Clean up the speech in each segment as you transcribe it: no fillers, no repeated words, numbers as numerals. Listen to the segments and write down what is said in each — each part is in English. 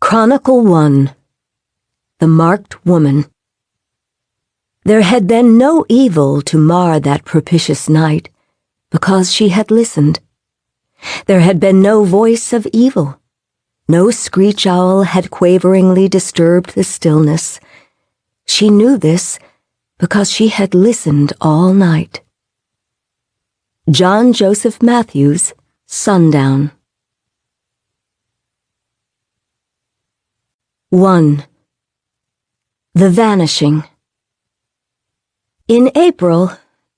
Chronicle 1. The Marked Woman. There had been no evil to mar that propitious night, because she had listened. There had been no voice of evil. No screech owl had quaveringly disturbed the stillness. She knew this because she had listened all night. John Joseph Matthews, Sundown. 1. The Vanishing. In April,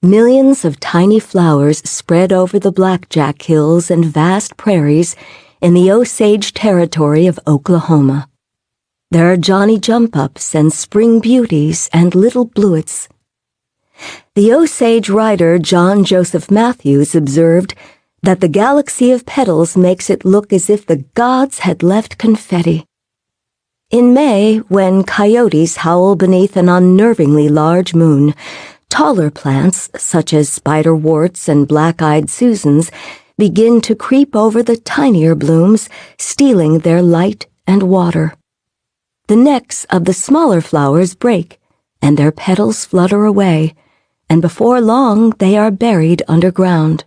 millions of tiny flowers spread over the Blackjack Hills and vast prairies in the Osage Territory of Oklahoma. There are Johnny Jump-Ups and Spring Beauties and Little Bluets. The Osage writer John Joseph Matthews observed that the galaxy of petals makes it look as if the gods had left confetti. In May, when coyotes howl beneath an unnervingly large moon, taller plants, such as spiderworts and black-eyed Susans, begin to creep over the tinier blooms, stealing their light and water. The necks of the smaller flowers break, and their petals flutter away, and before long they are buried underground.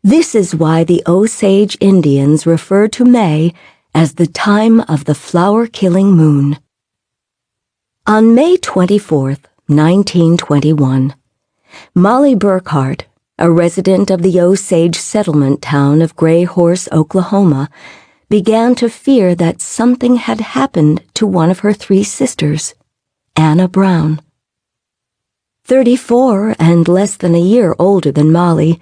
This is why the Osage Indians refer to May as the time of the flower-killing moon. On May 24th, 1921, Molly Burkhart, a resident of the Osage settlement town of Gray Horse, Oklahoma, began to fear that something had happened to one of her 3 sisters, Anna Brown. 34 and less than a year older than Molly,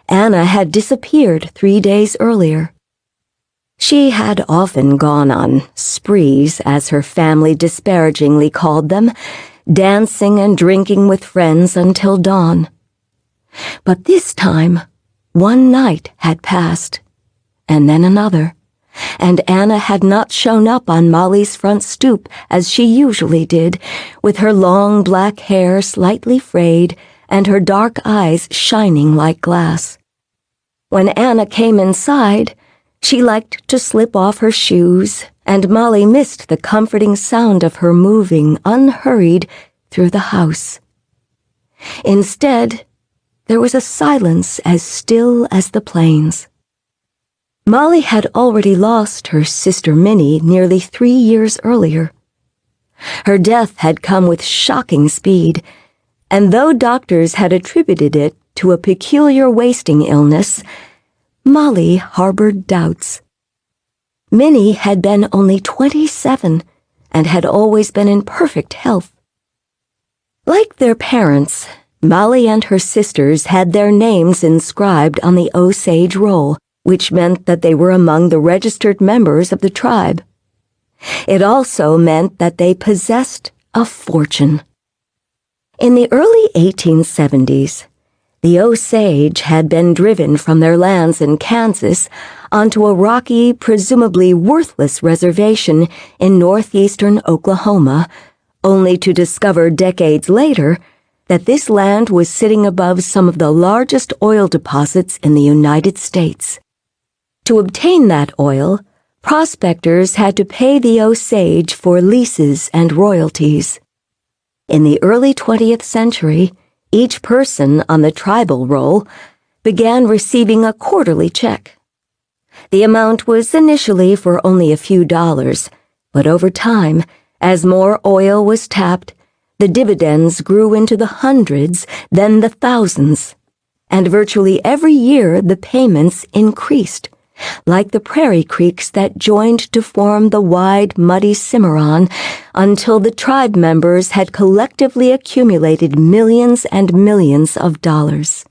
Anna had disappeared 3 days earlier. She had often gone on sprees, as her family disparagingly called them, dancing and drinking with friends until dawn. But this time, one night had passed, and then another, and Anna had not shown up on Molly's front stoop as she usually did, with her long black hair slightly frayed and her dark eyes shining like glass. When Anna came inside, she liked to slip off her shoes, and Molly missed the comforting sound of her moving, unhurried, through the house. Instead, there was a silence as still as the plains. Molly had already lost her sister Minnie nearly 3 years earlier. Her death had come with shocking speed, and though doctors had attributed it to a peculiar wasting illness, Molly harbored doubts. Minnie had been only 27 and had always been in perfect health. Like their parents, Molly and her sisters had their names inscribed on the Osage roll, which meant that they were among the registered members of the tribe. It also meant that they possessed a fortune. In the early 1870s, the Osage had been driven from their lands in Kansas onto a rocky, presumably worthless reservation in northeastern Oklahoma, only to discover decades later that this land was sitting above some of the largest oil deposits in the United States. To obtain that oil, prospectors had to pay the Osage for leases and royalties. In the early 20th century, each person on the tribal roll began receiving a quarterly check. The amount was initially for only a few dollars, but over time, as more oil was tapped, the dividends grew into the hundreds, then the thousands, and virtually every year the payments increased, like the prairie creeks that joined to form the wide, muddy Cimarron, until the tribe members had collectively accumulated millions and millions of dollars.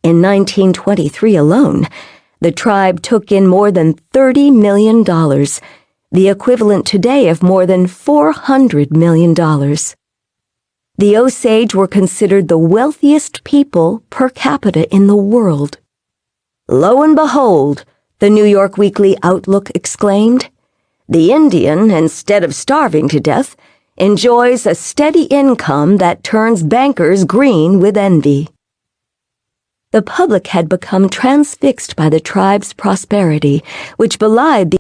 In 1923 alone, the tribe took in more than $30 million, the equivalent today of more than $400 million. The Osage were considered the wealthiest people per capita in the world. Lo and behold, the New York Weekly Outlook exclaimed, the Indian, instead of starving to death, enjoys a steady income that turns bankers green with envy. The public had become transfixed by the tribe's prosperity, which belied the